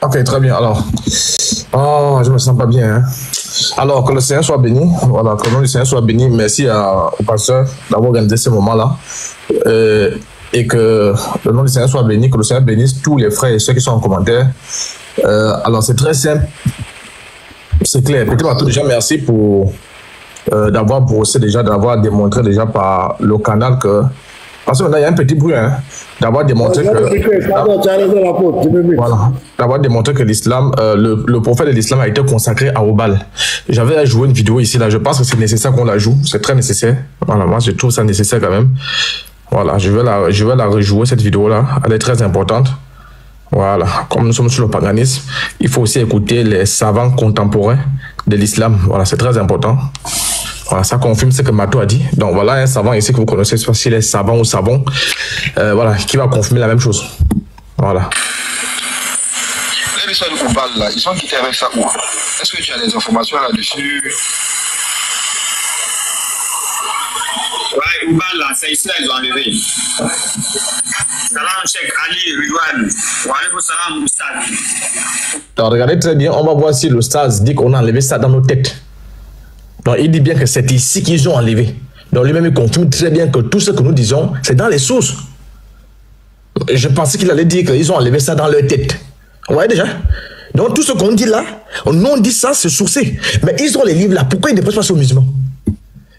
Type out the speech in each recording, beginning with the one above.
Ok, très bien. Alors, oh, je me sens pas bien. Hein. Alors, que le Seigneur soit béni. Voilà, que le nom du Seigneur soit béni. Merci au pasteur d'avoir organisé ce moment-là. Et que le nom du Seigneur soit béni, que le Seigneur bénisse tous les frères et ceux qui sont en commentaire. Alors, c'est très simple. C'est clair. Peut-être déjà merci pour d'avoir brossé déjà, d'avoir démontré déjà par le canal que... Parce que maintenant, il y a un petit bruit, hein, d'avoir démontré que l'islam, le prophète de l'islam a été consacré à Obal. J'avais joué une vidéo ici, là. Je pense que c'est nécessaire qu'on la joue. C'est très nécessaire. Voilà, moi, je trouve ça nécessaire quand même. Voilà, je vais la rejouer, cette vidéo-là. Elle est très importante. Voilà, comme nous sommes sur le paganisme, il faut aussi écouter les savants contemporains de l'islam. Voilà, c'est très important. Voilà, ça confirme ce que Mato a dit. Donc voilà un savant ici que vous connaissez, je ne sais pas s'il est savant ou savon, voilà, qui va confirmer la même chose. Voilà. Les histoires de Oubal, là, ils sont quittés avec ça où? Est-ce que tu as des informations là-dessus? Ouais, Oubal, là, c'est ici, là, ils ont enlevé. Salam, Cheikh Ali, Ridwan. Wa alaykoum salam, Oustaz. Alors regardez très bien, on va voir si l'Oustaz dit qu'on a enlevé ça dans nos têtes. Donc, il dit bien que c'est ici qu'ils ont enlevé. Donc, lui-même, il confirme très bien que tout ce que nous disons, c'est dans les sources. Je pensais qu'il allait dire qu'ils ont enlevé ça dans leur tête. Vous voyez déjà? Donc, tout ce qu'on dit là, nous, on dit ça, c'est sourcé. Mais ils ont les livres là. Pourquoi ils ne prêtent pas ça aux musulmans?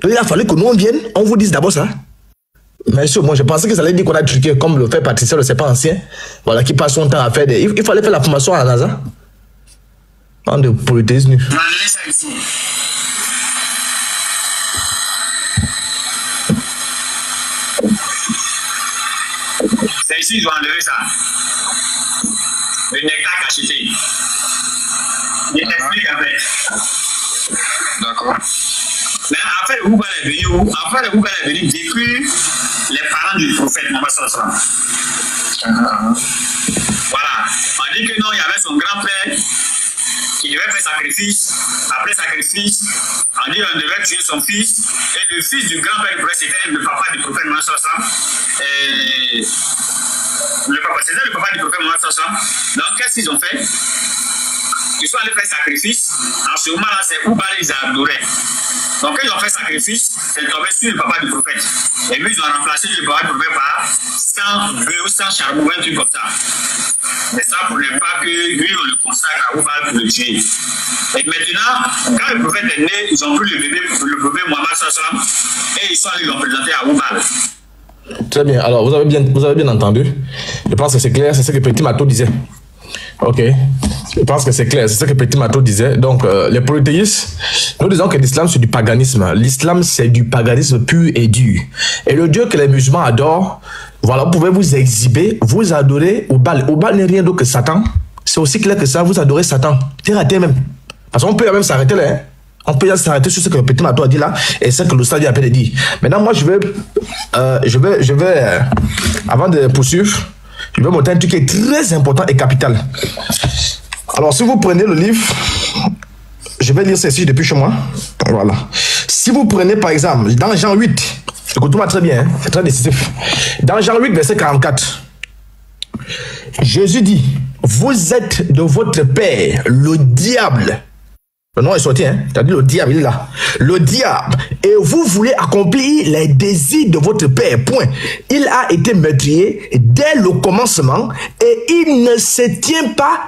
Il a fallu que nous, on vienne, on vous dise d'abord ça. Mais sûr, moi, je pensais qu'ils allaient dire qu'on a truqué, comme le fait Patricia, le c'est pas ancien. Voilà, qui passe son temps à faire des... Il fallait faire la formation à la NASA. En de polythéisme. On a enlevé ça ici. C'est ici, ils ont enlevé ça. Le nectar cacheté. Il t'explique avec. D'accord. Mais après, le Oubal est venu où? Après, le Oubal est venu détruire les parents du prophète Mohammed sallallahu alayhi wa sallam. Voilà. On dit que non, il y avait son grand-père qui devait faire sacrifice. Après sacrifice, on dit qu'on devait tuer son fils. Et le fils du grand-père du prophète, c'était le papa du prophète Mohammed sallallahu alayhi wa sallam. Et c'était le papa du prophète Mohammed sallallahu alayhi wa sallam. Donc, qu'est-ce qu'ils ont fait? Ils sont allés faire sacrifice. En ce moment-là, c'est Oubal, ils adoraient. Donc, quand ils ont fait sacrifice, c'est tombé sur le papa du prophète. Et puis, ils ont remplacé le papa du prophète par 100 bœufs, 100 charbons, un truc comme ça. Mais ça pour ne pas que lui, on le consacre à Oubal pour le tuer. Et maintenant, quand le prophète est né, ils ont pris le bébé Mohammed sallallahu alayhi wa sallam et ils sont allés l'ont présenté à Oubal. Très bien. Alors, vous avez bien entendu. Je pense que c'est clair, c'est ce que Petit Mato disait. Ok. Je pense que c'est clair, c'est ce que Petit Mato disait. Donc, les polythéistes, nous disons que l'islam, c'est du paganisme. L'islam, c'est du paganisme pur et dur. Et le Dieu que les musulmans adorent, voilà, vous pouvez vous exhiber, vous adorez Oubal. Oubal n'est rien d'autre que Satan. C'est aussi clair que ça, vous adorez Satan. C'est raté même. Parce qu'on peut même s'arrêter là. Hein. On peut s'arrêter sur ce que le Petit Mato a dit là et ce que le stade a appelé dit. Maintenant, moi, je vais avant de poursuivre, je vais montrer un truc qui est très important et capital. Alors, si vous prenez le livre, je vais lire ceci depuis chez moi. Voilà. Si vous prenez, par exemple, dans Jean 8, écoutez-moi très bien, hein, c'est très décisif. Dans Jean 8, verset 44, Jésus dit, vous êtes de votre père, le diable. Le nom est sorti, hein. C'est-à-dire le diable, il est là. Le diable. Et vous voulez accomplir les désirs de votre père. Point. Il a été meurtrier dès le commencement et il ne se tient pas,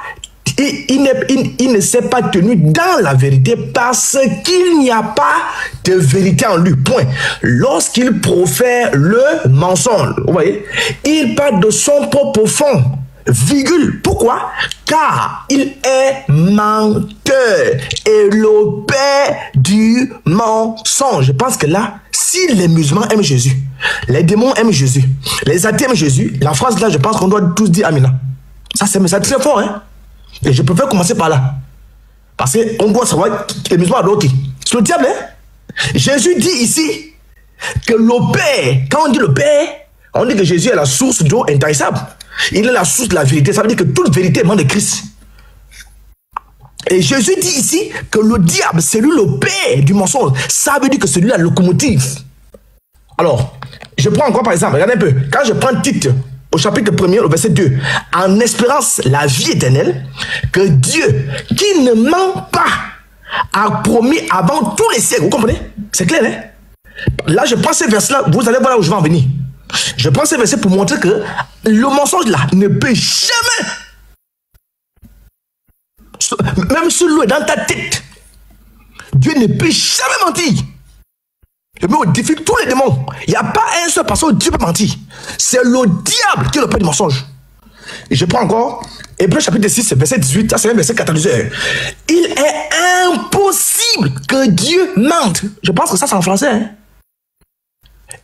il ne s'est pas tenu dans la vérité parce qu'il n'y a pas de vérité en lui. Point. Lorsqu'il profère le mensonge, vous voyez, il parle de son propre fond. Virgule. Pourquoi? Car il est menteur et le père du mensonge. Je pense que là, si les musulmans aiment Jésus, les démons aiment Jésus, les athées aiment Jésus, la phrase là, je pense qu'on doit tous dire Amina. Ça, c'est très fort, hein? Et je préfère commencer par là. Parce qu'on doit savoir que les musulmans adorent qui? C'est le diable, hein? Jésus dit ici que le Père, quand on dit le Père, on dit que Jésus est la source d'eau intarissable. Il est la source de la vérité. Ça veut dire que toute vérité émane de Christ. Et Jésus dit ici que le diable, c'est lui le père du mensonge. Ça veut dire que c'est lui la locomotive. Alors, je prends encore par exemple, regardez un peu. Quand je prends Tite, au chapitre 1er, au verset 2. En espérance la vie éternelle, que Dieu, qui ne ment pas, a promis avant tous les siècles. Vous comprenez? C'est clair, hein? Là, je prends ces versets-là, vous allez voir là où je vais en venir. Je prends ces versets pour montrer que le mensonge là ne peut jamais, même si l'eau est dans ta tête, Dieu ne peut jamais mentir. Je mets au défi tous les démons. Il n'y a pas un seul passage où Dieu peut mentir. C'est le diable qui est le père du mensonge. Et je prends encore Hébreux chapitre 6, verset 18, ça c'est un verset catalyseur. Il est impossible que Dieu mente. Je pense que ça c'est en français. Hein?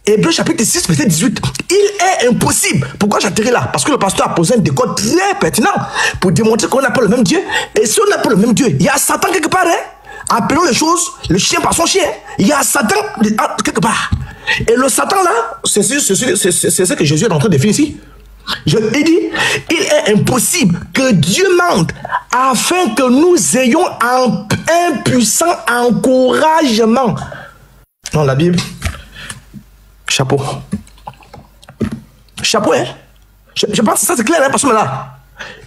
Hébreux chapitre 6, verset 18. Il est impossible. Pourquoi j'atterris là? Parce que le pasteur a posé un décode très pertinent pour démontrer qu'on n'a pas le même Dieu. Et si on n'a pas le même Dieu, il y a Satan quelque part. Hein? Appelons les choses le chien par son chien. Il y a Satan quelque part. Et le Satan là, c'est ce que Jésus est en train de définir ici. Je ai dit, il est impossible que Dieu mente afin que nous ayons un puissant encouragement. Dans la Bible, chapeau. Chapeau, hein? Je pense que ça c'est clair, hein, parce que là,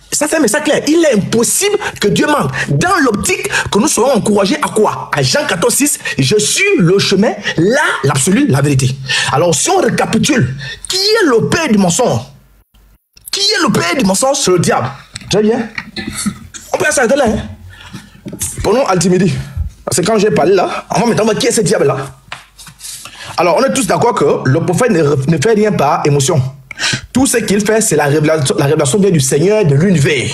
ça c'est un message clair. Il est impossible que Dieu mente. Dans l'optique que nous serons encouragés à quoi? À Jean 14, 6, je suis le chemin, l'absolu, la vérité. Alors si on récapitule, qui est le père du mensonge? Qui est le père du mensonge? C'est le diable. Très bien. On peut s'arrêter là. Hein? Prenons Altimidi. C'est quand j'ai parlé là. On va maintenant qui est ce diable là? Alors on est tous d'accord que le prophète ne fait rien par émotion. Tout ce qu'il fait, c'est la révélation vient du Seigneur de l'univers.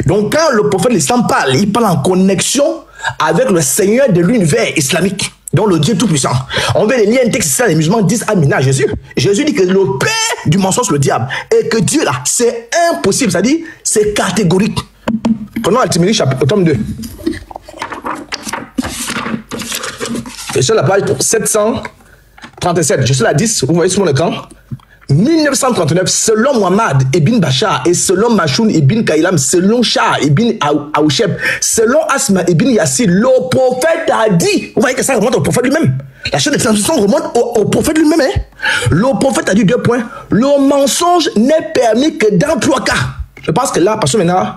Donc quand le prophète l'islam parle, il parle en connexion avec le Seigneur de l'univers islamique. Donc le Dieu tout-puissant. On veut les liens un texte, les musulmans disent Amina à Jésus. Jésus dit que le père du mensonge, c'est le diable. Et que Dieu là, c'est impossible. C'est-à-dire, c'est catégorique. Prenons Altimiri, chapitre tome 2. Et sur la page 737, je suis la 10, vous voyez sur mon écran. 1939, selon Muhammad ibn Bachar et selon Machoun ibn Kailam, selon Shah ibn Aoucheb, selon Asma ibn Yassir, le prophète a dit, vous voyez que ça remonte au prophète lui-même. La chaîne de transmission remonte au prophète lui-même. Hein? Le prophète a dit 2 points. Le mensonge n'est permis que dans 3 cas. Je pense que là, parce que maintenant,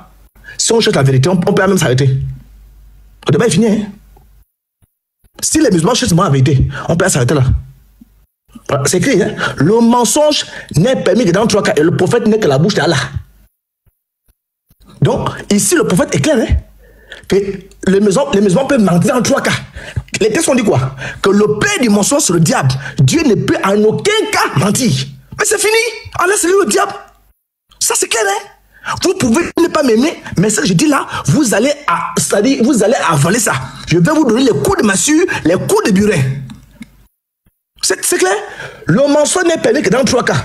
si on cherche la vérité, on peut même s'arrêter. Le débat est fini. Hein? Si les musulmans cherchent la vérité, on peut s'arrêter là. C'est écrit, hein? Le mensonge n'est permis que dans 3 cas et le prophète n'est que la bouche d'Allah. Donc, ici, le prophète est clair, hein? Que les musulmans peuvent mentir dans 3 cas. Les textes ont dit quoi? Que le père du mensonge, c'est le diable. Dieu ne peut en aucun cas mentir. Mais c'est fini. Allah, c'est lui le diable. Ça, c'est clair, hein? Vous pouvez ne pas m'aimer, mais ce que je dis là, vous allez avaler ça. Je vais vous donner les coups de massue, les coups de burin. C'est clair? Le mensonge n'est permis que dans 3 cas.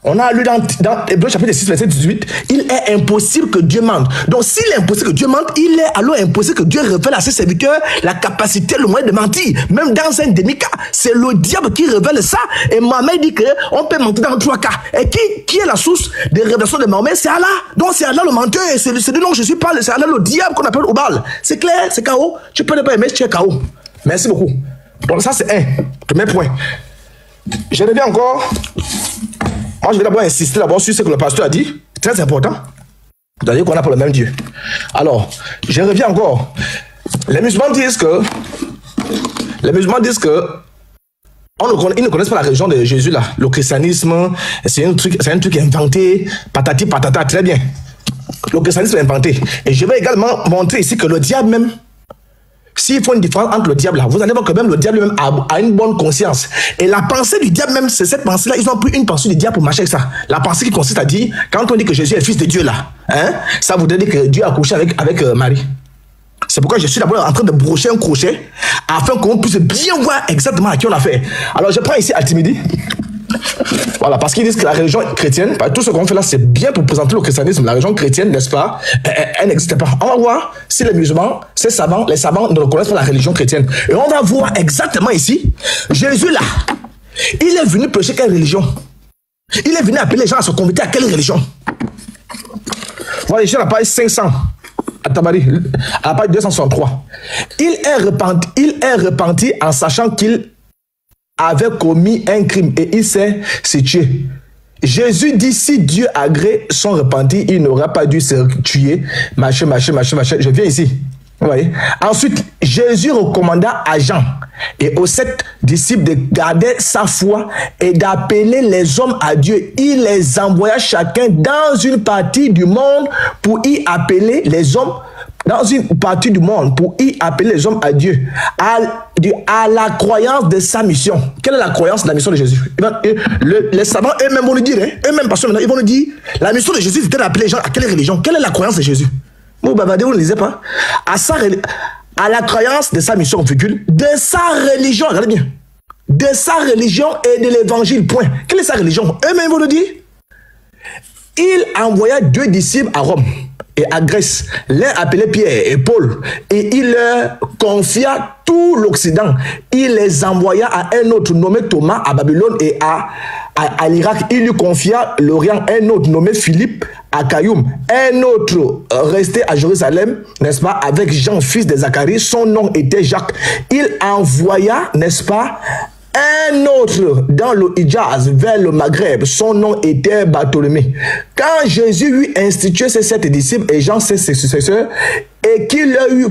On a lu dans Hébreux chapitre 6, verset 18, il est impossible que Dieu mente. Donc s'il est impossible que Dieu mente, il est alors impossible que Dieu révèle à ses serviteurs la capacité, le moyen de mentir. Même dans un demi-cas, c'est le diable qui révèle ça. Et Mohamed dit qu'on peut mentir dans 3 cas. Et qui est la source des révélations de Mohamed? C'est Allah. Donc c'est Allah le menteur. C'est de nom que je suis pas. C'est Allah le diable qu'on appelle Obal. C'est clair, c'est KO. Tu peux ne pas aimer si tu es KO. Merci beaucoup. Donc ça c'est un de mes points. Je reviens encore. Moi je vais d'abord insister sur ce que le pasteur a dit. Très important. C'est-à-dire qu'on a pour le même Dieu. Alors, je reviens encore. Les musulmans disent que ils ne connaissent pas la religion de Jésus là. Le christianisme, c'est un truc inventé, patati patata, très bien. Le christianisme est inventé. Et je vais également montrer ici que le diable même, s'il faut une différence entre le diable là, vous allez voir que même le diable lui-même a une bonne conscience. Et la pensée du diable même, c'est cette pensée-là. Ils ont pris une pensée du diable pour marcher avec ça. La pensée qui consiste à dire, quand on dit que Jésus est le fils de Dieu là, hein, ça voudrait dire que Dieu a couché avec Marie. C'est pourquoi je suis d'abord en train de brocher un crochet afin qu'on puisse bien voir exactement à qui on a fait. Alors je prends ici Altimidi. Voilà, parce qu'ils disent que la religion chrétienne, tout ce qu'on fait là, c'est bien pour présenter le christianisme. La religion chrétienne, n'est-ce pas, elle n'existe pas. On va voir si les musulmans, les savants ne reconnaissent pas la religion chrétienne. Et on va voir exactement ici, Jésus là, il est venu prêcher quelle religion? Il est venu appeler les gens à se convertir à quelle religion? Voilà, ici à la page 500, à Tabari, à la page 263. Il est repenti en sachant qu'il avait commis un crime et il s'est tué. Jésus dit, si Dieu agrée son repenti, il n'aura pas dû se tuer, machin. Je viens ici. Vous voyez? Ensuite, Jésus recommanda à Jean et aux 7 disciples de garder sa foi et d'appeler les hommes à Dieu. Il les envoya chacun dans une partie du monde pour y appeler les hommes. Dans une partie du monde pour y appeler les hommes à Dieu, à la croyance de sa mission. Quelle est la croyance de la mission de Jésus? Les savants eux-mêmes vont nous dire, eux-mêmes parce que maintenant ils vont nous dire, la mission de Jésus c'était d'appeler les gens à quelle religion? Quelle est la croyance de Jésus? Vous bavardez, vous ne lisez pas. À la croyance de sa mission, de sa religion, regardez bien. De sa religion et de l'évangile, point. Quelle est sa religion? Eux-mêmes vont nous dire. Il envoya 2 disciples à Rome et à Grèce, l'un appelé Pierre et Paul, et il leur confia tout l'Occident. Il les envoya à un autre nommé Thomas à Babylone et à l'Irak. Il lui confia l'Orient, un autre nommé Philippe à Caïum, un autre resté à Jérusalem, n'est-ce pas, avec Jean, fils de Zacharie, son nom était Jacques. Il envoya, n'est-ce pas, un autre dans le Hijaz vers le Maghreb, son nom était Bartholomé. Quand Jésus eut institué ses 7 disciples et Jean ses successeurs, et qu'il leur eut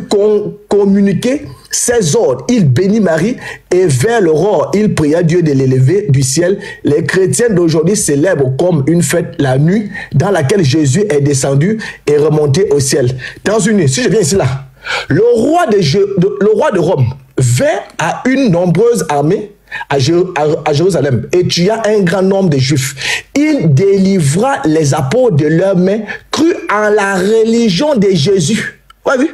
communiqué ses ordres, il bénit Marie et vers l'aurore, il pria Dieu de l'élever du ciel. Les chrétiens d'aujourd'hui célèbrent comme une fête la nuit dans laquelle Jésus est descendu et remonté au ciel. Dans une nuit, si je viens ici là, le roi de Rome vint à une nombreuse armée à Jérusalem et tua un grand nombre de Juifs. Il délivra les apôtres de leurs mains, crut en la religion de Jésus. Ouais, oui.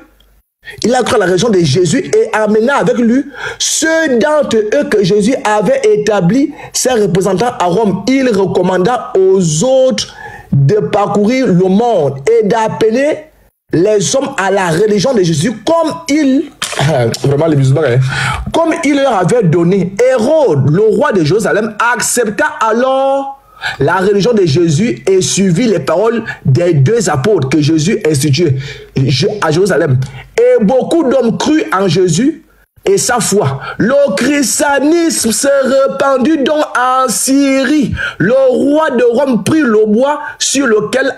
Il a cru en la religion de Jésus et amena avec lui ceux d'entre eux que Jésus avait établis ses représentants à Rome. Il recommanda aux autres de parcourir le monde et d'appeler les hommes à la religion de Jésus comme il... Vraiment les musulmans, hein. Comme il leur avait donné. Hérode, le roi de Jérusalem, accepta alors la religion de Jésus et suivit les paroles des 2 apôtres que Jésus instituait à Jérusalem. Et beaucoup d'hommes crurent en Jésus et sa foi. Le christianisme se répandit donc en Syrie. Le roi de Rome prit le bois sur lequel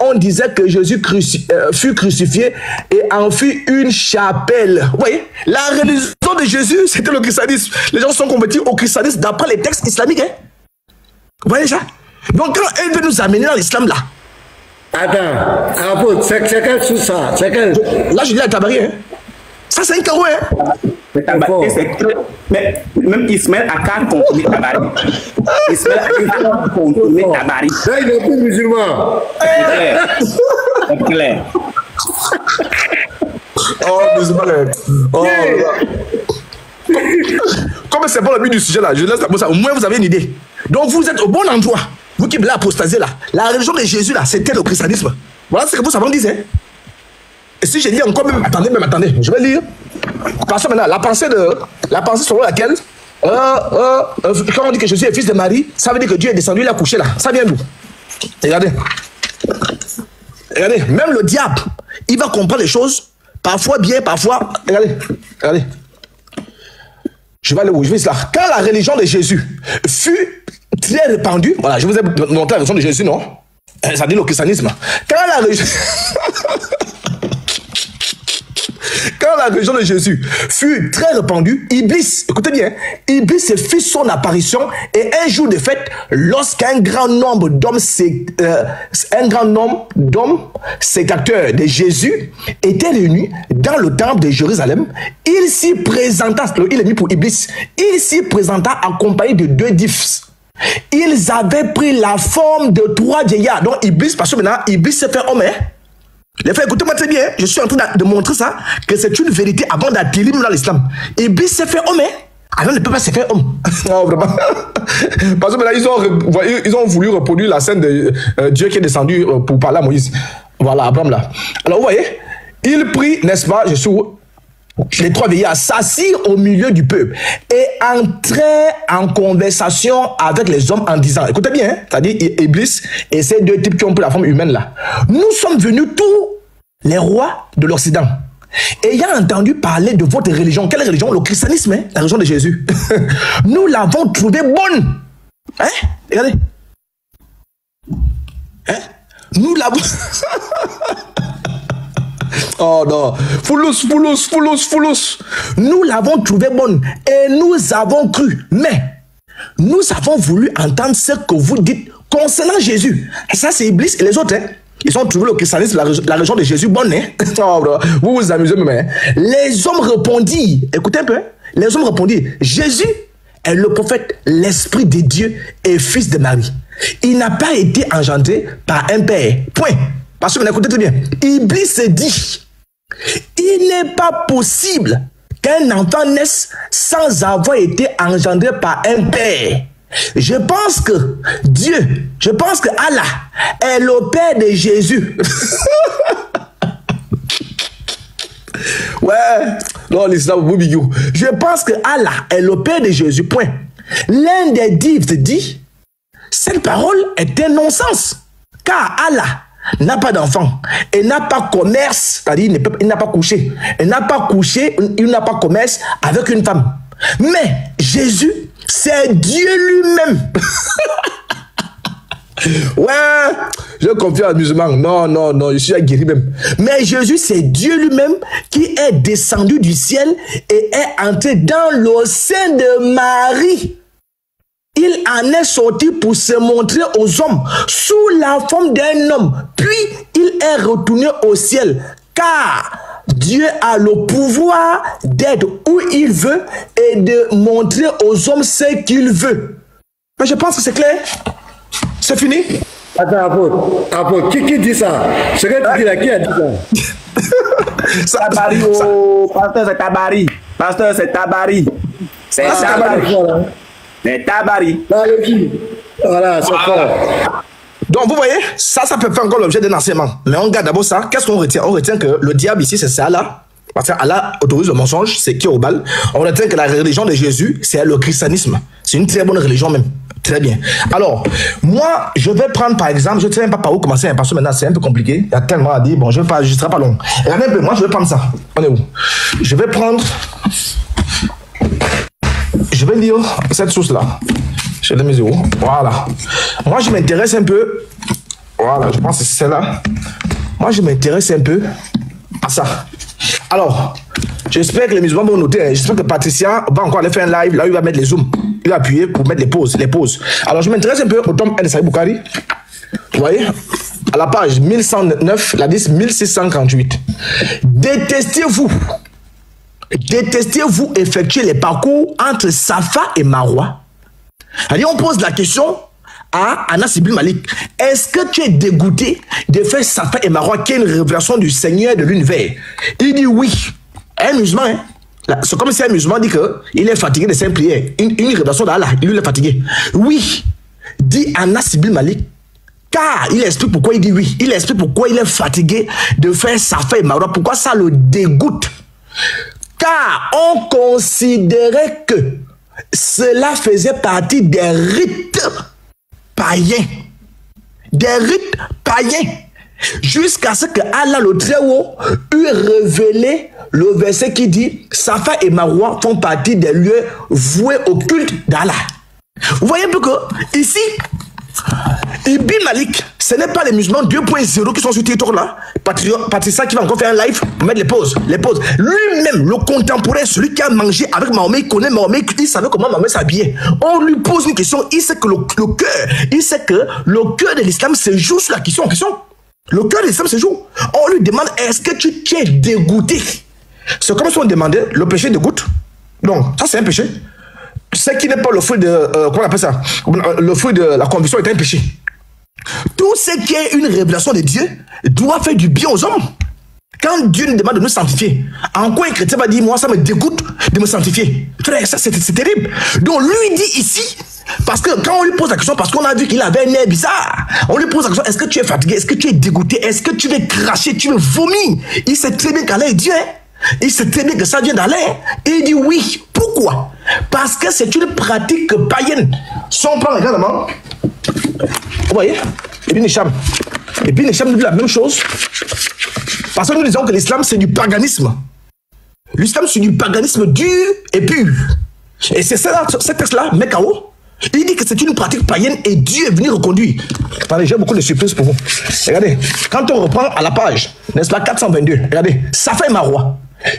on disait que Jésus fut crucifié et en fit une chapelle. Vous voyez, la religion de Jésus, c'était le christianisme. Les gens sont convertis au christianisme d'après les textes islamiques. Hein? Vous voyez ça? Donc quand elle veut nous amener dans l'islam là. Attends, c'est quel sous ça? Là je dis à Tabari, hein? Ça c'est un carreau, hein? Mais même Ismaël a qu'à contourner Tabari. Ismaël a qu'à contourner Tabari. Là, il n'est plus musulman. C'est clair. Oh, musulman. Oh, comme c'est pas le but du sujet là, je laisse la ça. Au moins vous avez une idée. Donc vous êtes au bon endroit. Vous qui voulez apostaser là. La religion de Jésus là, c'était le christianisme. Voilà ce que vous savez dire. Hein? Et si je lis encore même, attendez, je vais lire. Parce que maintenant, la pensée selon laquelle, quand on dit que Jésus est fils de Marie, ça veut dire que Dieu est descendu, il a couché là. Ça vient d'où? Regardez. Regardez, même le diable, il va comprendre les choses, parfois bien, parfois. Regardez. Je vais aller où? Je vais là. Quand la religion de Jésus fut très répandue, voilà, je vous ai montré la religion de Jésus, non? Ça dit le christianisme. Quand la religion de Jésus fut très répandue, Iblis, écoutez bien, Iblis fit son apparition et un jour de fête, lorsqu'un grand nombre d'hommes sécateurs de Jésus étaient réunis dans le temple de Jérusalem, il s'y présenta, il est mis pour Iblis, il s'y présenta accompagné de 2 difs. Ils avaient pris la forme de 3 vieillards. Donc Iblis, parce que maintenant, Iblis s'est fait homme, hein? Les frères, écoutez-moi très bien, je suis en train de montrer ça, que c'est une vérité avant d'attirer nous dans l'islam. Iblis s'est fait homme, hein? Alors ne peut pas se faire homme. Non, vraiment. Parce que maintenant, ils ont voulu reproduire la scène de Dieu qui est descendu pour parler à Moïse. Voilà, Abraham là. Alors vous voyez, il prit, n'est-ce pas, je suis où? Les 3 vieillards s'assirent au milieu du peuple et entraient en conversation avec les hommes en disant, écoutez bien, hein, c'est-à-dire Iblis et ces 2 types qui ont pris la forme humaine là. Nous sommes venus tous les rois de l'Occident, ayant entendu parler de votre religion. Quelle religion? Le christianisme, hein, la religion de Jésus. Nous l'avons trouvée bonne. Hein? Regardez. Hein? Nous l'avons... Oh non, Foulous. Nous l'avons trouvée bonne et nous avons cru. Mais nous avons voulu entendre ce que vous dites concernant Jésus. Et ça, c'est Iblis et les autres. Hein? Ils ont trouvé le christianisme, la religion de Jésus bonne. Hein? Oh, bro. Vous vous amusez, mais hein? Les hommes répondirent. Écoutez un peu. Hein? Les hommes répondirent. Jésus est le prophète, l'esprit de Dieu et fils de Marie. Il n'a pas été engendré par un père. Point. Parce que vous écoutez très bien. Iblis se dit, il n'est pas possible qu'un enfant naisse sans avoir été engendré par un père. Je pense que Allah est le père de Jésus. Ouais, non, l'islam, je pense que Allah est le père de Jésus. Point. L'un des divs dit, cette parole est un non-sens, car Allah n'a pas d'enfant et n'a pas commerce, c'est-à-dire il n'a pas couché, il n'a pas commerce avec une femme. Mais Jésus, c'est Dieu lui-même. Ouais, je confie à musulman. Non, je suis guéri même. Mais Jésus, c'est Dieu lui-même qui est descendu du ciel et est entré dans le sein de Marie. Il en est sorti pour se montrer aux hommes sous la forme d'un homme. Puis il est retourné au ciel. Car Dieu a le pouvoir d'être où il veut et de montrer aux hommes ce qu'il veut. Mais je pense que c'est clair. C'est fini. Attends, Apo, qui dit ça? Ce que tu dis là, qui a dit ça? Tabari, pasteur, c'est Tabari. Pasteur, c'est Tabari. C'est Tabari. C'est Tabari. Voilà, c'est fort. Donc, vous voyez, ça peut faire encore l'objet d'un enseignement. Mais on regarde d'abord ça. Qu'est-ce qu'on retient? On retient que le diable ici, c'est Allah. Parce qu'Allah autorise le mensonge, c'est qui au bal. On retient que la religion de Jésus, c'est le christianisme. C'est une très bonne religion même. Très bien. Alors, moi, je vais prendre par exemple, je ne sais même pas par où commencer, parce que maintenant c'est un peu compliqué. Il y a tellement à dire. Bon, je ne serai pas long. Regardez un peu, moi je vais prendre ça. On est où? Je vais prendre. Je vais lire cette source-là. Je vais la où? Voilà. Moi, je m'intéresse un peu. Voilà, je pense que c'est celle-là. Moi, je m'intéresse un peu à ça. Alors, j'espère que les musulmans vont noter. J'espère que Patricia va encore aller faire un live. Là, il va mettre les zooms. Il va appuyer pour mettre les pauses. Alors, je m'intéresse un peu au tome 1 de Sahih Bukhari. Vous voyez? À la page 1109, la 10 1648. Détestez-vous effectuer les parcours entre Safa et Marwa? Allez, on pose la question à Anas ibn Malik. Est-ce que tu es dégoûté de faire Safa et Marwa, qui est une révélation du Seigneur de l'univers? Il dit oui. Un musulman, hein? C'est comme si un musulman dit qu'il est fatigué de ses prières. Une révélation d'Allah, il est fatigué. Oui, dit Anas ibn Malik. Car il explique pourquoi il dit oui. Il explique pourquoi il est fatigué de faire Safa et Marwa. Pourquoi ça le dégoûte? Car on considérait que cela faisait partie des rites païens. Des rites païens. Jusqu'à ce que Allah le Très-Haut eût révélé le verset qui dit Safa et Marwa font partie des lieux voués au culte d'Allah. Vous voyez un peu que ici, Ibn Malik, ce n'est pas les musulmans 2.0 qui sont sur TikTok là. Patricia qui va encore faire un live pour mettre les pauses. Lui-même, le contemporain, celui qui a mangé avec Mahomet, il connaît Mahomet, il savait comment Mahomet s'habillait. On lui pose une question, il sait que le cœur de l'islam se joue sur la question en question. Le cœur de l'islam se joue. On lui demande, est-ce que tu es dégoûté? C'est comme si on demandait, le péché dégoûte? Donc, ça c'est un péché. Ce qui n'est pas le fruit de, comment on appelle ça? Le fruit de la conviction est un péché. Tout ce qui est une révélation de Dieu doit faire du bien aux hommes. Quand Dieu nous demande de nous sanctifier, en quoi un chrétien va dire, moi ça me dégoûte de me sanctifier? Frère, ça c'est terrible. Donc lui dit ici, parce que quand on lui pose la question, parce qu'on a vu qu'il avait un air bizarre, on lui pose la question, est-ce que tu es fatigué? Est-ce que tu es dégoûté? Est-ce que tu veux cracher? Tu veux vomir? Il sait très bien qu'Allah est Dieu. Il sait très bien que ça vient d'Allah. Et il dit oui. Pourquoi? Parce que c'est une pratique païenne. Si on prend également, vous voyez, Ibn Hisham dit la même chose. Parce que nous disons que l'islam c'est du paganisme. L'islam c'est du paganisme dur et pur. Et c'est ça, ce texte-là met KO Il dit que c'est une pratique païenne et Dieu est venu reconduire. Attendez, j'ai beaucoup de surprises pour vous. Regardez, quand on reprend à la page, n'est-ce pas, 422, regardez, Safa et Marwa.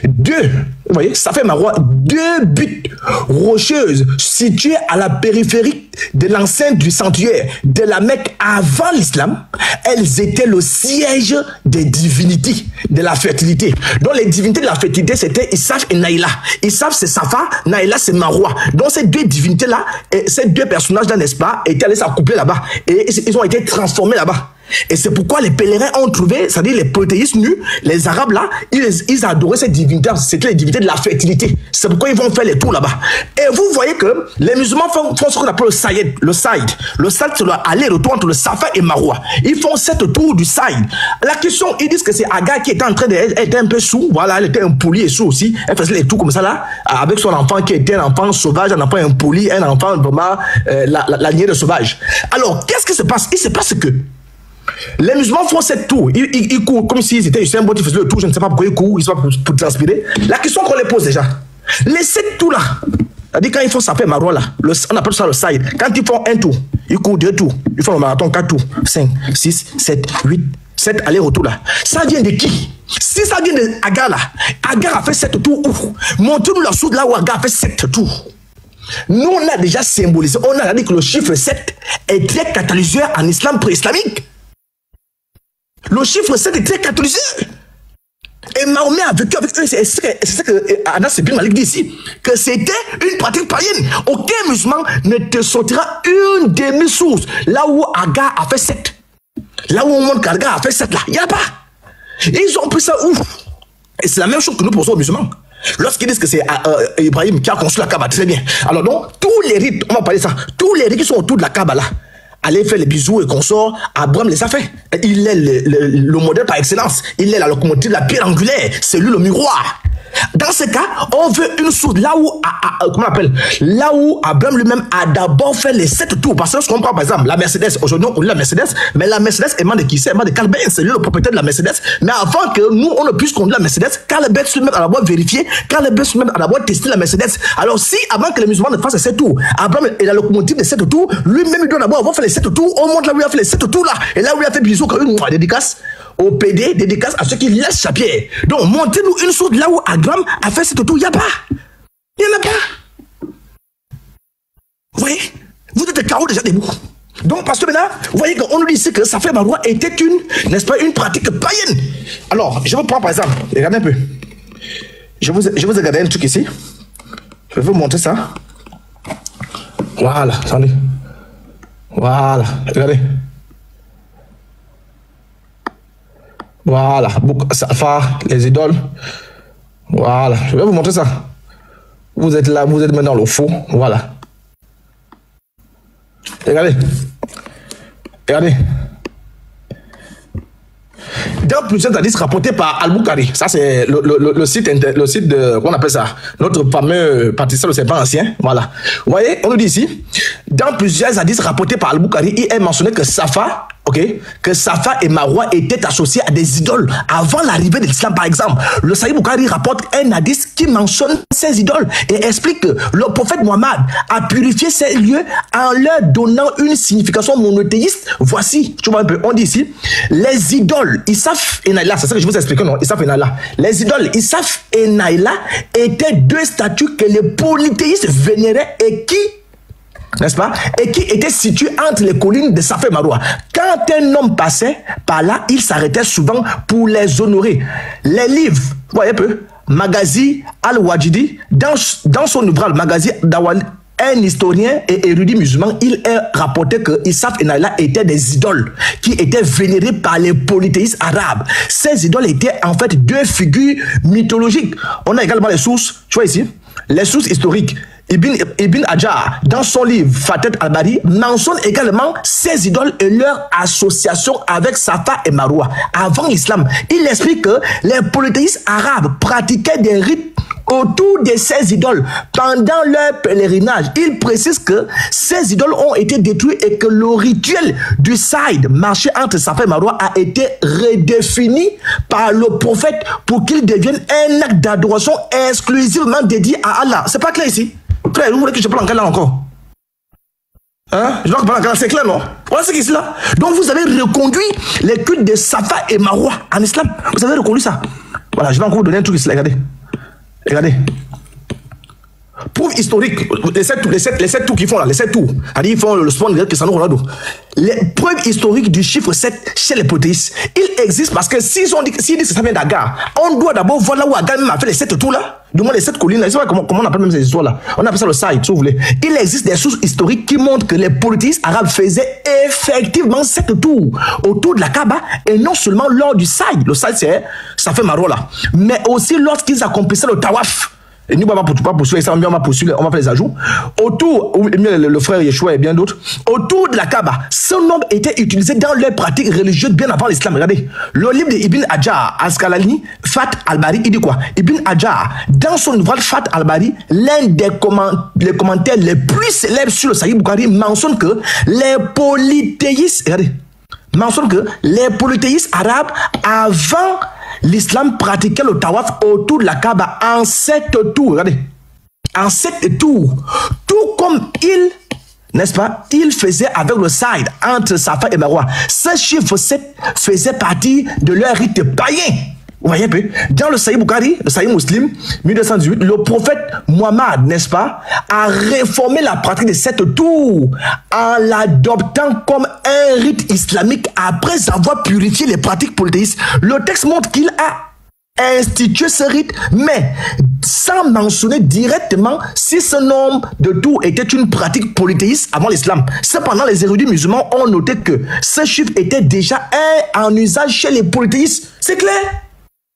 Vous voyez, Safa et Marwa, 2 buttes rocheuses situées à la périphérie de l'enceinte du sanctuaire de la Mecque avant l'islam. Elles étaient le siège des divinités de la fertilité. Donc les divinités de la fertilité, c'était Issaf et Naïla. Issaf, c'est Safa, Naïla, c'est Marwa. Donc ces 2 divinités-là, ces 2 personnages-là, n'est-ce pas, étaient allés s'accoupler là-bas. Et ils ont été transformés là-bas. Et c'est pourquoi les pèlerins ont trouvé, c'est-à-dire les polythéistes nus, les arabes là, ils adoraient ces divinités, c'était les divinités de la fertilité. C'est pourquoi ils vont faire les tours là-bas. Et vous voyez que les musulmans font ce qu'on appelle le saïd. Le saïd, c'est l'aller-retour entre le Safa et Marwa. Ils font 7 tours du saïd. La question, ils disent que c'est Agar qui était en train elle était un peu sous, voilà, elle était impoli et sous aussi. Elle faisait les tours comme ça là, avec son enfant qui était un enfant sauvage, un enfant impoli, un enfant vraiment, la lignée de sauvage. Alors, qu'est-ce qui se passe? Il se passe que les musulmans font 7 tours. Ils courent comme s'ils étaient Usain Bolt, ils faisaient le tour. Je ne sais pas pourquoi ils courent. Ils sont pour transpirer. La question qu'on les pose déjà, les 7 tours là, c'est-à-dire quand ils font Safa et Marwa là, on appelle ça le saïd. Quand ils font un tour, ils courent 2 tours. Ils font le marathon 4 tours. 5, 6, 7, 8, 7 allers-retours là. Ça vient de qui? Si ça vient de Agar là, Agar a fait 7 tours où? Montrez-nous la source là où Agar a fait 7 tours. Nous, on a déjà symbolisé, on a dit que le chiffre 7 est très catalyseur en islam pré-islamique. Le chiffre 7 est très catalyseur. Et Mahomet a vécu avec eux. C'est ce que Anas bin Malik dit ici. Que c'était une pratique païenne. Aucun musulman ne te sortira une demi-source. Là où Agar a fait 7. Là où on montre qu'Agar a fait 7 là. Il n'y a pas. Ils ont pris ça où? Et c'est la même chose que nous posons aux musulmans. Lorsqu'ils disent que c'est Ibrahim qui a construit la Kaaba, très bien. Alors donc, tous les rites, on va parler de ça, tous les rites qui sont autour de la Kaaba là, aller faire les bisous et consorts, Abraham les a fait. Il est le modèle par excellence. Il est la locomotive, la pierre angulaire. C'est lui le miroir. Dans ce cas, on veut une source là où, comment on appelle, là où Abraham lui-même a d'abord fait les 7 tours. Parce que je comprends par exemple la Mercedes. Aujourd'hui, on connaît la Mercedes, mais la Mercedes est de qui? C'est de Carl Benz. C'est lui le propriétaire de la Mercedes. Mais avant que nous, on ne puisse conduire la Mercedes, Carl Benz lui-même a d'abord vérifié, Carl Benz lui-même a d'abord testé la Mercedes. Alors si, avant que les musulmans ne fassent les 7 tours, Abraham est la locomotive des 7 tours, lui-même il doit d'abord avoir fait les 7 tours, on montre là où il a fait les 7 tours là. Et là où il a fait bisous, quand une dédicace au PD, dédicace à ceux qui laissent sa pierre. Donc, montrez-nous une source là où Abraham a fait cette tour. Il n'y a pas. Il n'y en a pas. Vous voyez? Vous êtes des carreaux déjà debout. Donc, parce que maintenant, vous voyez qu'on nous dit ici que Safa et Marwa était n'est-ce pas, une pratique païenne. Alors, je vous prends par exemple, regardez un peu. Je vous ai regardé un truc ici. Je vais vous montrer ça. Voilà, attendez. Voilà, regardez. Voilà, Safa, les idoles. Voilà, je vais vous montrer ça. Vous êtes là, vous êtes maintenant le faux. Voilà. Regardez. Regardez. Dans plusieurs hadiths rapportés par Al-Bukhari, ça c'est le site de, qu'on appelle ça, notre fameux pâtissier, le serpent ancien, voilà. Vous voyez, on nous dit ici, dans plusieurs hadiths rapportés par Al-Bukhari, il est mentionné que Safa, que Safa et Marwa étaient associés à des idoles avant l'arrivée de l'islam. Par exemple, le Sahih Bukhari rapporte un hadith qui mentionne ces idoles et explique que le prophète Mohammed a purifié ces lieux en leur donnant une signification monothéiste. Voici, tu vois un peu, on dit ici, les idoles, Issaf et Naïla, c'est ça que je vous explique, non? Issaf et Naïla. Les idoles, Issaf et Naïla, étaient 2 statues que les polythéistes vénéraient et qui, n'est-ce pas, et qui était situé entre les collines de Safa et Marwa. Quand un homme passait par là, il s'arrêtait souvent pour les honorer. Les livres, vous voyez un peu, Magazi al-Wajidi, dans son ouvrage Magazi d'Awal, un historien et érudit musulman, il est rapporté que Issaf et Naïla étaient des idoles qui étaient vénérées par les polythéistes arabes. Ces idoles étaient en fait 2 figures mythologiques. On a également les sources, tu vois ici, les sources historiques. Ibn Hajar, dans son livre Fatet al-Bari, mentionne également ces idoles et leur association avec Safa et Marwa. Avant l'islam, il explique que les polythéistes arabes pratiquaient des rites autour de ces idoles pendant leur pèlerinage. Il précise que ces idoles ont été détruites et que le rituel du Saïd, marché entre Safa et Marwa, a été redéfini par le prophète pour qu'il devienne un acte d'adoration exclusivement dédié à Allah. C'est pas clair ici? Frère, vous voulez que je parle en quelle langue encore? Hein? Je vois que c'est clair, non? Voilà ce qui est cela. Donc vous avez reconduit les cultes de Safa et Marwa en islam. Vous avez reconduit ça. Voilà, je vais encore vous donner un truc ici. Regardez. Regardez. Preuve historique. Les 7 tours qu'ils font là, les 7 tours. C'est-à-dire ils font le spawn de Cristiano Ronaldo. Les preuves historiques du chiffre 7 chez les polythéistes, il existe parce que s'ils disent que ça vient d'Agar, on doit d'abord voir là où Agar même a fait les 7 tours là. Du moins les 7 collines là. Comment on appelle même ces histoires là? On appelle ça le site, si vous voulez. Il existe des sources historiques qui montrent que les polythéistes arabes faisaient effectivement 7 tours autour de la Kaaba et non seulement lors du site. Le site c'est ça fait Marwa là. Mais aussi lorsqu'ils accomplissaient le tawaf. Et nous, on va pas poursuivre ça, on va faire les ajouts. Autour, le frère Yeshua et bien d'autres, autour de la Kaaba, ce nombre était utilisé dans les pratiques religieuses bien avant l'islam. Regardez, le livre d'Ibn Hajar Asqalani, Fat al-Bari, il dit quoi? Ibn Hajar, dans son ouvrage Fat al-Bari, l'un des commentaires les plus célèbres sur le Sahih Bukhari mentionne que les polythéistes, regardez, mentionne que les polythéistes arabes avant l'islam pratiquait le tawaf autour de la Kaaba en 7 tours. Regardez. En 7 tours. Tout comme il, n'est-ce pas, il faisait avec le side entre Safa et Marwa. Ce chiffre 7 faisait partie de leur rite païen. Vous voyez un peu? Dans le Sahih Bukhari, le Sahih Muslim, 1218, le prophète Muhammad, n'est-ce pas, a réformé la pratique des 7 tours en l'adoptant comme un rite islamique après avoir purifié les pratiques polythéistes. Le texte montre qu'il a institué ce rite, mais sans mentionner directement si ce nombre de tours était une pratique polythéiste avant l'islam. Cependant, les érudits musulmans ont noté que ce chiffre était déjà en usage chez les polythéistes. C'est clair?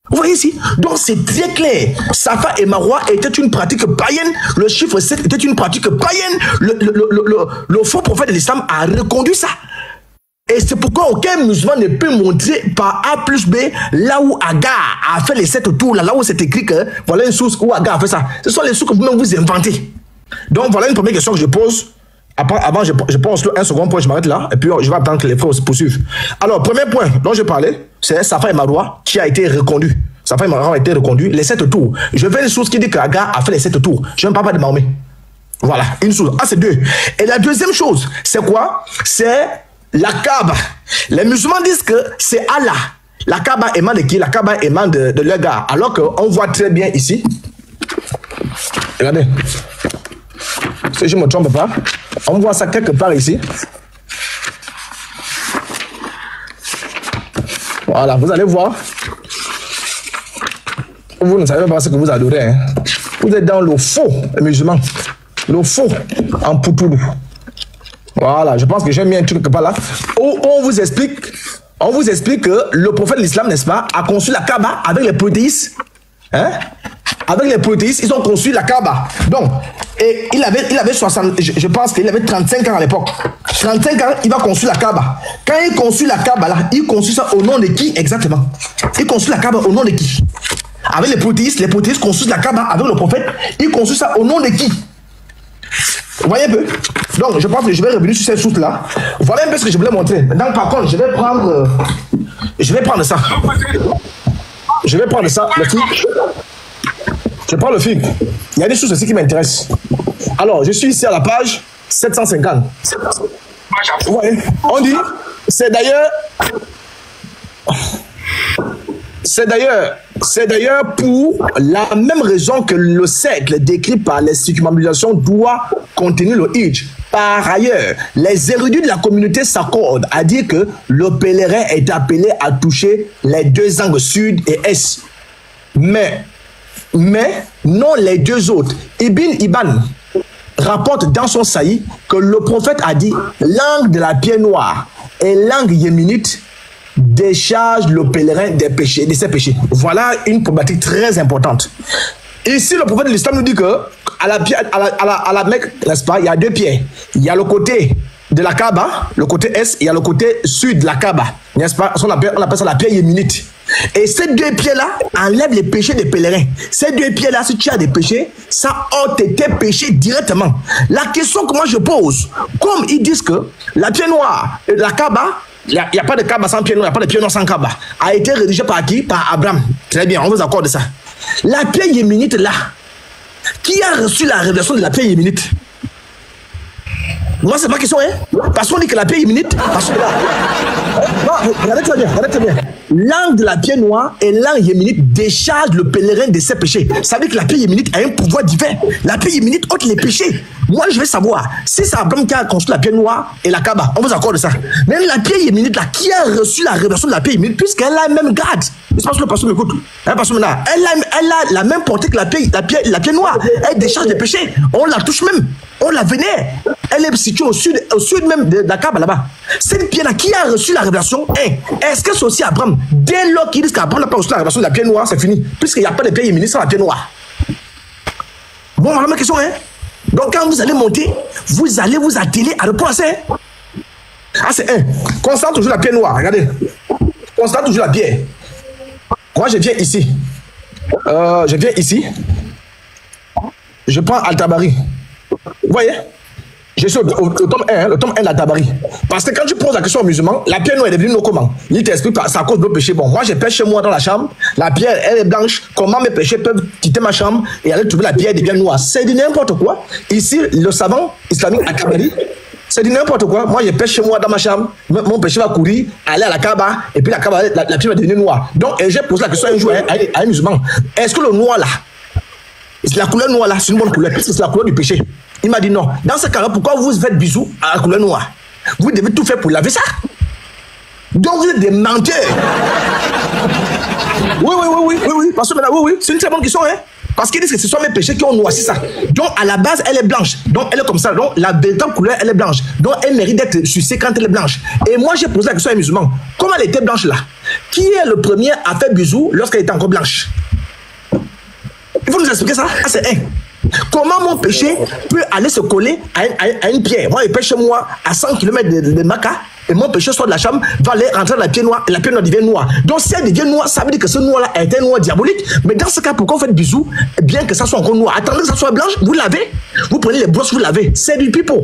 Vous voyez ici? Donc c'est très clair. Safa et Marwa étaient une pratique païenne. Le chiffre 7 était une pratique païenne. Le faux prophète de l'islam a reconduit ça. Et c'est pourquoi aucun musulman ne peut montrer par A plus B là où Agar a fait les 7 tours, là où c'est écrit que voilà une source où Agar a fait ça. Ce sont les sources que vous-même vous inventez. Donc voilà une première question que je pose. Avant, je pense un second point, je m'arrête là, et puis je vais attendre que les frères se poursuivent. Alors, premier point dont je parlais, c'est Safa et Marwa qui a été reconduit. Safa et Marwa a été reconduit, les 7 tours. Je veux une source qui dit qu'Agar a fait les 7 tours. Je ne parle pas de Mahomet. Voilà, une source. Ah, c'est 2. Et la deuxième chose, c'est quoi? C'est la Kaaba. Les musulmans disent que c'est Allah. La Kaaba émane de qui? La Kaaba émane de leur gars. Alors qu'on voit très bien ici. Regardez. Si je ne me trompe pas, on voit ça quelque part ici. Voilà, vous allez voir. Vous ne savez pas ce que vous adorez. Hein. Vous êtes dans le faux musulman. Le faux en poutoulou. Voilà, je pense que j'ai mis un truc quelque part là. Où on vous explique que le prophète de l'islam, n'est-ce pas, a conçu la Kaaba avec les polythéistes. Hein? Avec les polythéistes, ils ont construit la Kaaba. Donc, et il avait 60, je pense qu'il avait 35 ans à l'époque. 35 ans, il va construire la Kaaba. Quand il construit la Kaaba là, il construit ça au nom de qui exactement? Il construit la Kaaba au nom de qui? Avec les polythéistes construisent la Kaaba avec le prophète. Il construit ça au nom de qui? Vous voyez un peu? Donc, je pense que je vais revenir sur cette source là. Voilà un peu ce que je voulais montrer. Maintenant, par contre, je vais prendre ça. Je vais prendre ça, le film. Je prends le film. Il y a des choses aussi qui m'intéressent. Alors, je suis ici à la page 750. Vous voyez? On dit, c'est d'ailleurs pour la même raison que le cercle décrit par les circumambulations doit contenir le Hijj. Par ailleurs, les érudits de la communauté s'accordent à dire que le pèlerin est appelé à toucher les 2 angles sud et est. Mais non les 2 autres. Ibn Ibn rapporte dans son saïd que le prophète a dit l'angle de la pierre noire et l'angle yéménite décharge le pèlerin des péchés, de ses péchés. Voilà une problématique très importante. Ici, le prophète de l'islam nous dit que à la Mecque, n'est-ce pas, il y a 2 pierres. Il y a le côté de la Kaaba, le côté est, il y a le côté sud de la Kaaba, n'est-ce pas? On appelle ça la pierre yéménite. Et ces 2 pierres-là enlèvent les péchés des pèlerins. Ces 2 pierres-là, si tu as des péchés, ça ôte tes péchés directement. La question que moi je pose, comme ils disent que la pierre noire et la Kaaba, il n'y a pas de Kaaba sans pierre noire, il n'y a pas de pierre noire sans Kaaba, a été rédigé par qui? Par Abraham. Très bien, on vous accorde ça. La pierre yéménite là, qui a reçu la révélation de la pierre yéménite? Moi, c'est ma question, hein. Parce qu'on dit que la pierre yéménite, parce que là, non, regardez très bien. L'angle de la pierre noire et l'angle yéménite décharge le pèlerin de ses péchés. Ça veut dire que la pierre yéménite a un pouvoir divin. La pierre yéménite ôte les péchés. Moi, je vais savoir si c'est Abraham qui a construit la pierre noire et la Kaaba. On vous accorde ça. Mais la pierre yéménite, là, qui a reçu la révélation de la pierre yéménite, puisqu'elle a la même garde. C'est parce que le pasteur m'écoute. Elle a la même portée que la pierre noire. Elle décharge les péchés. On la touche même. On la vénère. Elle est située au sud même de la Kaaba là-bas. Cette pierre-là, qui a reçu la révélation, est-ce que c'est aussi Abraham? Dès lors qu'il dit qu'Abraham n'a pas reçu la révélation de la pierre noire, c'est fini. Puisqu'il n'y a pas de pierre yéménite sans la pierre noire. Bon, voilà ma question, hein. Donc quand vous allez monter, vous allez vous atteler à répondre à ça. Ah, c'est un. Constate toujours la pierre noire, regardez. Constate toujours la pierre. Moi, je viens ici. Je prends Al-Tabari. Vous voyez? Je suis au tome 1, le tome 1 d'Al-Tabari. Parce que quand tu poses la question aux musulmans, la pierre noire est devenue comment? Il t'explique, c'est à cause de nos péchés. Bon, moi, je pêche chez moi dans la chambre. La pierre, elle est blanche. Comment mes péchés peuvent quitter ma chambre et aller trouver la pierre devient noire? C'est de n'importe quoi. Ici, le savant islamique Al-Tabari, c'est de n'importe quoi. Moi, je pêche chez moi dans ma chambre. Mon péché va courir, aller à la Kaaba, et puis la Kaaba, la pierre va devenir noire. Donc, j'ai posé la question un jour à un musulman. Est-ce que le noir là, la couleur noire là, c'est une bonne couleur, puisque c'est la couleur du péché? Il m'a dit non. Dans ce cas-là, pourquoi vous faites bisous à la couleur noire? Vous devez tout faire pour laver ça. Donc vous êtes des menteurs. Oui. Parce que maintenant, oui. C'est une très bonne question, hein. Parce qu'ils disent que ce sont mes péchés qui ont noirci ça. Donc à la base, elle est blanche. Donc elle est comme ça. Donc la véritable couleur, elle est blanche. Donc elle mérite d'être sucée quand elle est blanche. Et moi, j'ai posé la question à un musulman. Comment elle était blanche là? Qui est le premier à faire bisous lorsqu'elle était encore blanche? Il faut nous expliquer ça. Ah, c'est un. Comment mon péché peut aller se coller à une pierre? Moi, je pêche chez moi à 100 km de Maka, et mon péché sort de la chambre, va aller rentrer dans la pierre noire, et la pierre noire devient noire. Donc, si elle devient noire, ça veut dire que ce noir-là est un noir diabolique. Mais dans ce cas, pourquoi vous faites bisous, bien que ça soit encore noir? Attendez que ça soit blanche, vous lavez, vous prenez les brosses, vous lavez. C'est du pipeau.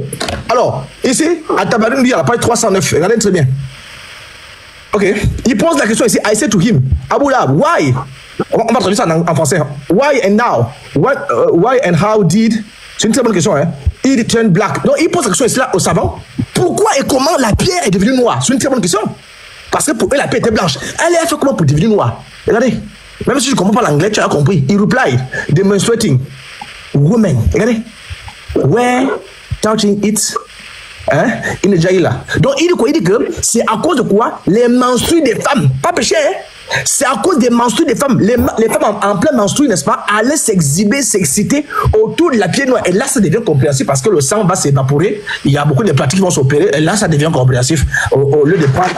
Alors, ici, à Tabarim, dit à la page 309, regardez très bien. Ok, il pose la question ici, I say to him, Abu Lahab, why? On va traduire ça en français. Why and now? Why and how did? C'est une très bonne question, hein? It turned black. Donc, il pose la question ici là au savant. Pourquoi et comment la pierre est devenue noire? C'est une très bonne question. Parce que pour eux, la pierre était blanche. Elle est fait comment pour devenir noire? Regardez. Même si je ne comprends pas l'anglais, tu as compris. Il replied, demonstrating women. Regardez. Where touching it? Hein? Il ne dit là. Donc, il dit quoi? Il dit que c'est à cause de quoi? Les menstrues des femmes. Pas péché, hein? C'est à cause des menstrues des femmes. Les femmes en plein menstru, n'est-ce pas, allaient s'exhiber, s'exciter autour de la pierre noire. Et là, ça devient compréhensif parce que le sang va s'évaporer. Il y a beaucoup de pratiques qui vont s'opérer. Et là, ça devient compréhensif au lieu de prendre.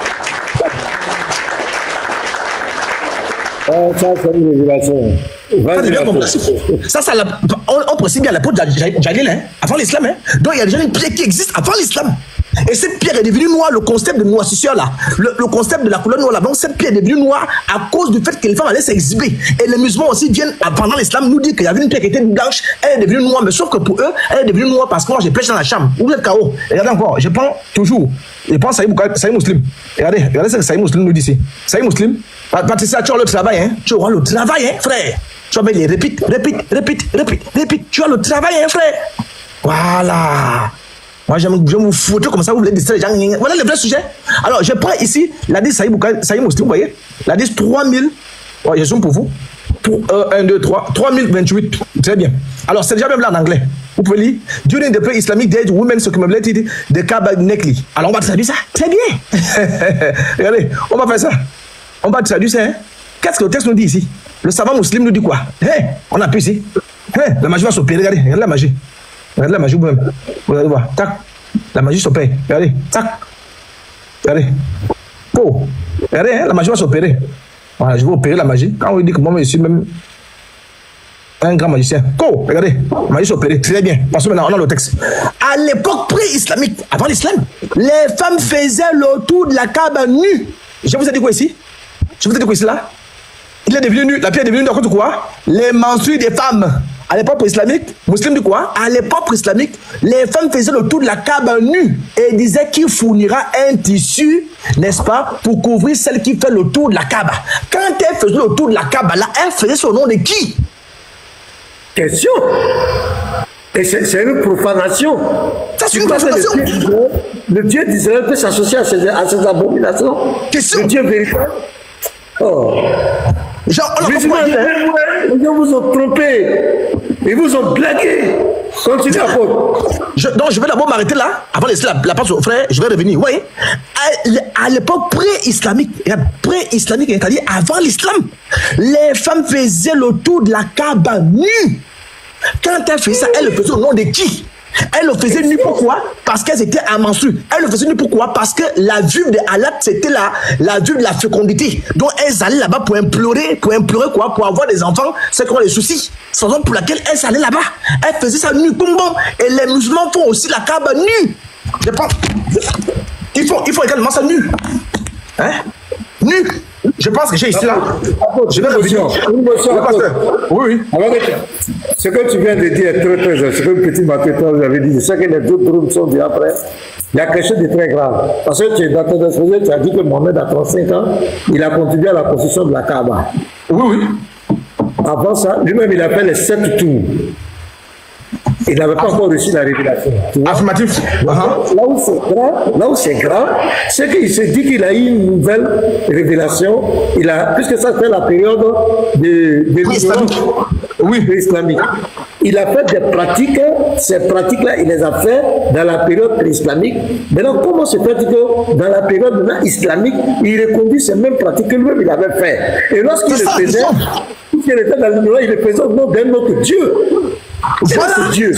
Ça, c'est une révélation. Ça devient compréhensif. On précise bien l'apôtre Jalil, hein, avant l'islam. Hein. Donc, il y a déjà une pierre qui existe avant l'islam. Et cette pierre est devenue noire, le concept de noircisseur là, le concept de la couleur noire là. Donc cette pierre est devenue noire à cause du fait que les femmes allaient s'exhiber. Et les musulmans aussi viennent, pendant l'islam, nous dire qu'il y avait une pierre qui était blanche, elle est devenue noire. Mais sauf que pour eux, elle est devenue noire parce que moi j'ai pêché dans la chambre. Vous êtes KO. Regardez encore, je prends toujours, je prends Sahih Muslim. Regardez ce que Sahih Muslim nous dit ici. Sahih Muslim, Patricia, tu as le travail, hein. Tu auras le travail, hein, frère. Tu vas les répète. Tu as le travail, hein, frère. Voilà. Moi, je vais vous foutre comme ça, vous voulez distraire les gens. Voilà le vrai sujet. Alors, je prends ici la 10 Sahih Muslim, vous voyez. La 10 3000. Oh, je zoome pour vous. Pour 1, 2, 3. 3028. Très bien. Alors, c'est déjà même là en anglais. Vous pouvez lire. During the pre-Islamic days, women circumambulated the Kaaba naked. Alors, on va traduire ça. Très bien. Regardez, on va faire ça. On va traduire ça. Hein? Qu'est-ce que le texte nous dit ici? Le savant musulman nous dit quoi? Hey, on appuie ici. Hey, la magie va s'opérer. Regardez la magie. Regardez la magie vous-même. Vous allez voir. Tac. La magie s'opère. Regardez. Tac. Regardez. Oh. Regardez, hein, la magie va s'opérer. Voilà, je vais opérer la magie. Quand on dit que moi, je suis même un grand magicien. Go. Regardez. La magie s'opérer. Très bien. Parce que maintenant, on a le texte. À l'époque pré-islamique, avant l'islam, les femmes faisaient le tour de la Kaaba nue. Je vous ai dit quoi ici? Je vous ai dit quoi ici là? Il est devenu nu. La pierre est devenue de quoi? Les menstrues des femmes. À l'époque islamique, musulman dit quoi? À l'époque islamique, les femmes faisaient le tour de la Kaaba nue et disaient qu'il fournira un tissu, n'est-ce pas, pour couvrir celle qui fait le tour de la Kaaba. Quand elle faisait le tour de la Kaaba, là, elle faisait son nom de qui? Question. Et c'est une profanation. Ça, c'est une profanation. Le Dieu d'Israël peut s'associer à ces abominations. Question. Le Dieu véritable. Oh. Genre, ils vous ont trompé. Ils vous ont blagué. Continuez à faute. Donc, je vais d'abord m'arrêter là, avant de laisser la place au frère, je vais revenir. Oui, à l'époque pré-islamique, c'est-à-dire avant l'islam, les femmes faisaient le tour de la Kaaba nues. Quand elles faisaient ça, elles le faisaient au nom de qui? Elles le faisaient nu, pourquoi? Parce qu'elles étaient à menstru. Elles le faisaient nu, pourquoi? Parce que la vue de Allah, c'était la vue de la fécondité. Donc elles allaient là-bas pour implorer quoi? Pour avoir des enfants, c'est quoi les soucis? C'est la raison pour laquelle elles allaient là-bas. Elles faisaient ça nu, boum, boum. Et les musulmans font aussi la Kaaba nue. Je pense. Il faut également ça nu. Hein? Nu. Je pense que j'ai ici là. Je vais revenir. Oui. Alors, ce que tu viens de dire est très, ce que le petit Mathieu vous avez dit, c'est que les deux groupes sont dit après. Il y a quelque chose de très grave. Parce que dans ton exposé, tu as dit que Mohamed a 35 ans, il a contribué à la construction de la Kaaba. Oui. Avant ça, lui-même, il a fait les 7 tours. Il n'avait pas encore reçu la révélation. Affirmatif. Là où c'est grave, c'est qu'il s'est dit qu'il a eu une nouvelle révélation. Puisque ça fait la période de islamique. Il a fait des pratiques, ces pratiques-là, il les a fait dans la période pré-islamique. Maintenant, comment se fait que dans la période islamique, il reconduit ces mêmes pratiques que lui-même il avait fait? Et lorsqu'il le faisait, puisqu'il était dans l'ignorance, il le faisait au nom d'un autre Dieu. Voilà. Dieu.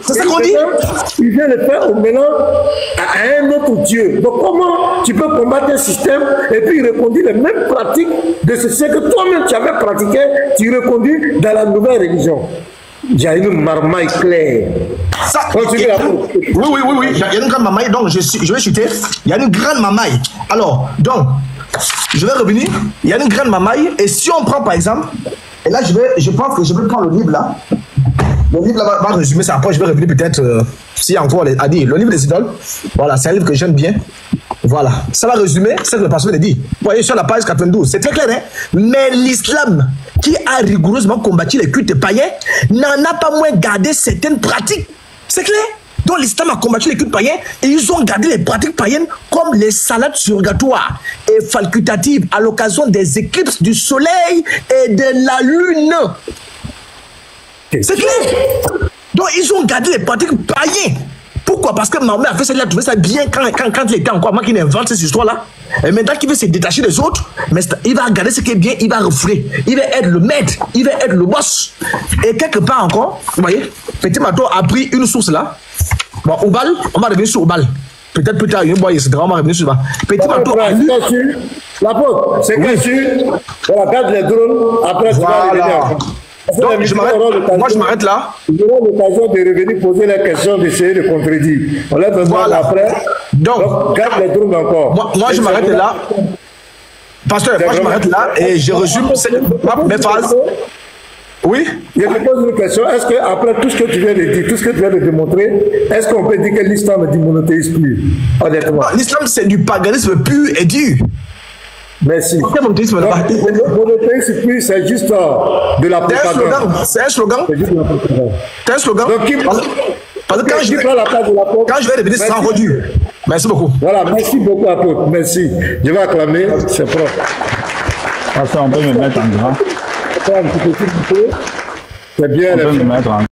C'est ça qu'on dit. Il vient le faire au mélange à un autre Dieu. Donc comment tu peux combattre un système et puis reconduire les mêmes pratiques de ce que toi-même tu avais pratiqué, tu reconduis dans la nouvelle religion? Il y a une marmaille claire. Oui. Il y a une grande marmaille, donc je vais chuter. Il y a une grande marmaille. Alors, donc, je vais revenir. Il y a une grande marmaille. Et si on prend par exemple, et là je pense que je vais prendre le livre là. Le livre là va résumer ça. Après, je vais revenir peut-être s'il y a encore à dire. Le livre des idoles, voilà, c'est un livre que j'aime bien. Voilà, ça va résumer ce que le pasteur a dit. Vous voyez sur la page 92, c'est très clair, hein? Mais l'islam, qui a rigoureusement combattu les cultes païens, n'en a pas moins gardé certaines pratiques. C'est clair? Donc l'islam a combattu les cultes païens et ils ont gardé les pratiques païennes comme les salades surrogatoires et facultatives à l'occasion des éclipses du soleil et de la lune. C'est clair. Donc ils ont gardé les pratiques païennes. Pourquoi? Parce que Mahomet a fait ça, il a trouvé ça bien quand il était encore, moi qui invente cette histoire-là. Et maintenant qu'il veut se détacher des autres, mais il va regarder ce qui est bien, il va refouler. Il va être le maître, il va être le boss. Et quelque part encore, vous voyez, Petit Mato a pris une source là. Bon, Oubal, on va revenir sur Oubal. Peut-être plus tard, on va revenir sur ça. Petit Mato a lu. La faute, c'est que tu regardes les drones, après tu vas revenir. Donc, moi, je m'arrête là. Ils auront l'occasion de revenir poser la question, d'essayer de contredire. On les demande après. Donc, garde les drones encore. Moi je m'arrête là. Pasteur, moi, je m'arrête là et je résume mes phases. Oui? Je te pose une question. Est-ce qu'après tout ce que tu viens de dire, tout ce que tu viens de démontrer, est-ce qu'on peut dire que l'islam est du monothéisme pur? Honnêtement. L'islam, c'est du paganisme pur et dur. Merci. Le monothéisme pur, c'est juste de la propagande. C'est un slogan. C'est un slogan. Parce que quand je vais revenir, c'est rendu. Merci beaucoup. Voilà, merci beaucoup à tous. Merci. Je vais acclamer, c'est propre. Ça, on peut me mettre en grand. C'est bien. On peut me mettre en grand.